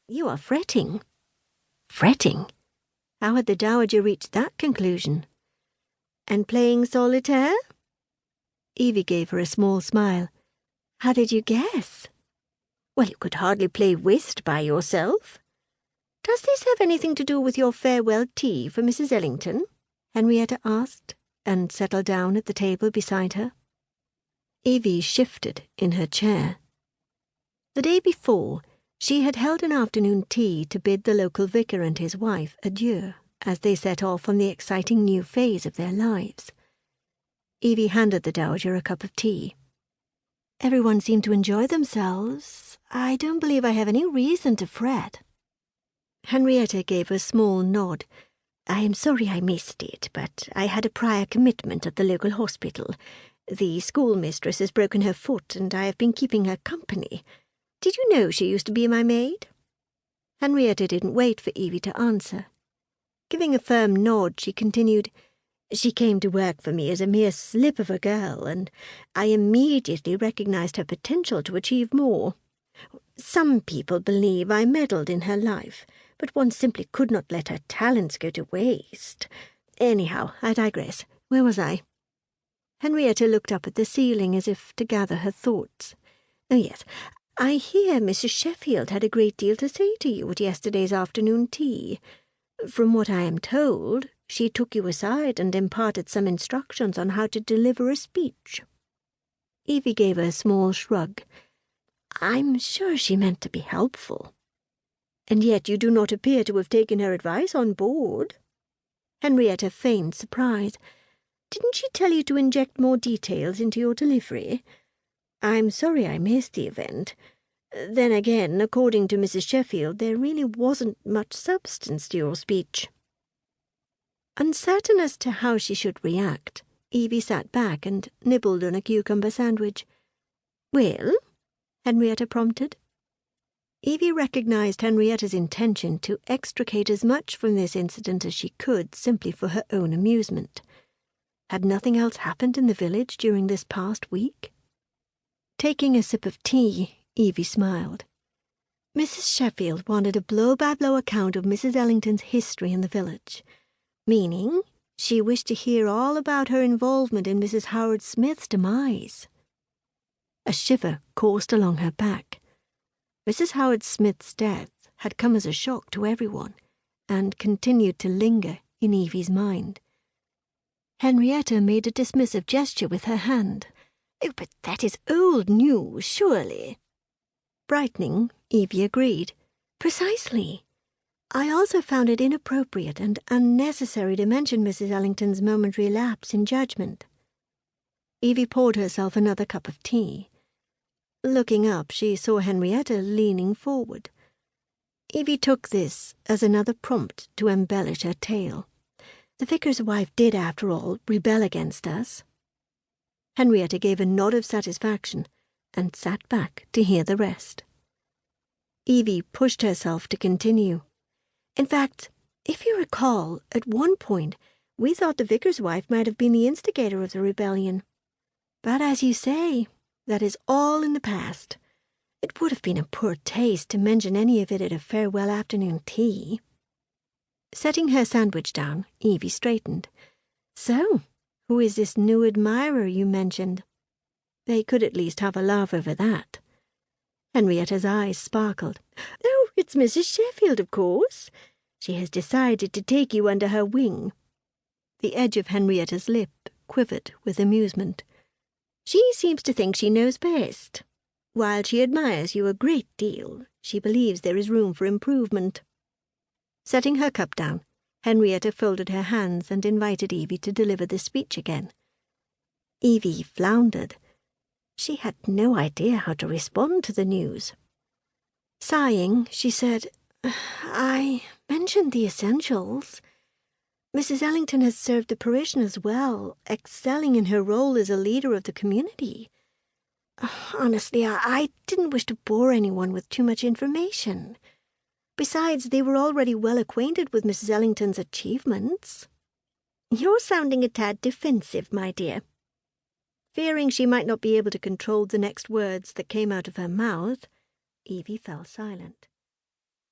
You are fretting. Fretting? How had the Dowager reached that conclusion? And playing solitaire? Evie gave her a small smile. How did you guess? Well, you could hardly play whist by yourself. Does this have anything to do with your farewell tea for Mrs. Ellington? Henrietta asked, and settled down at the table beside her. Evie shifted in her chair. The day before, she had held an afternoon tea to bid the local vicar and his wife adieu as they set off on the exciting new phase of their lives. Evie handed the Dowager a cup of tea. Everyone seemed to enjoy themselves. I don't believe I have any reason to fret. Henrietta gave a small nod. I am sorry I missed it, but I had a prior commitment at the local hospital. The schoolmistress has broken her foot, and I have been keeping her company. Did you know she used to be my maid? Henrietta didn't wait for Evie to answer. Giving a firm nod, she continued, She came to work for me as a mere slip of a girl, and I immediately recognized her potential to achieve more. Some people believe I meddled in her life, but one simply could not let her talents go to waste. Anyhow, I digress. Where was I? Henrietta looked up at the ceiling as if to gather her thoughts. Oh, yes. I hear Mrs. Sheffield had a great deal to say to you at yesterday's afternoon tea. From what I am told, she took you aside and imparted some instructions on how to deliver a speech. Evie gave a small shrug. I'm sure she meant to be helpful. And yet you do not appear to have taken her advice on board. Henrietta feigned surprise. Didn't she tell you to inject more details into your delivery? I'm sorry I missed the event. Then again, according to Mrs. Sheffield, there really wasn't much substance to your speech. Uncertain as to how she should react, Evie sat back and nibbled on a cucumber sandwich. Well? Henrietta prompted. Evie recognized Henrietta's intention to extricate as much from this incident as she could simply for her own amusement. Had nothing else happened in the village during this past week? Taking a sip of tea, Evie smiled. Mrs. Sheffield wanted a blow-by-blow account of Mrs. Ellington's history in the village, meaning she wished to hear all about her involvement in Mrs. Howard Smith's demise. A shiver coursed along her back. Mrs. Howard Smith's death had come as a shock to everyone, and continued to linger in Evie's mind. Henrietta made a dismissive gesture with her hand. Oh, but that is old news, surely. Brightening, Evie agreed. Precisely. I also found it inappropriate and unnecessary to mention Mrs. Ellington's momentary lapse in judgment. Evie poured herself another cup of tea. Looking up, she saw Henrietta leaning forward. Evie took this as another prompt to embellish her tale. The vicar's wife did, after all, rebel against us. Henrietta gave a nod of satisfaction and sat back to hear the rest. Evie pushed herself to continue. In fact, if you recall, at one point we thought the vicar's wife might have been the instigator of the rebellion. But as you say, that is all in the past. It would have been in poor taste to mention any of it at a farewell afternoon tea. Setting her sandwich down, Evie straightened. So, who is this new admirer you mentioned? They could at least have a laugh over that. Henrietta's eyes sparkled. Oh, it's Mrs. Sheffield, of course. She has decided to take you under her wing. The edge of Henrietta's lip quivered with amusement. She seems to think she knows best. While she admires you a great deal, she believes there is room for improvement. Setting her cup down, Henrietta folded her hands and invited Evie to deliver the speech again. Evie floundered. She had no idea how to respond to the news. Sighing, she said, I mentioned the essentials. Mrs. Ellington has served the parishioners well, excelling in her role as a leader of the community. Honestly, I didn't wish to bore anyone with too much information. Besides, they were already well acquainted with Mrs. Ellington's achievements. You're sounding a tad defensive, my dear. Fearing she might not be able to control the next words that came out of her mouth, Evie fell silent.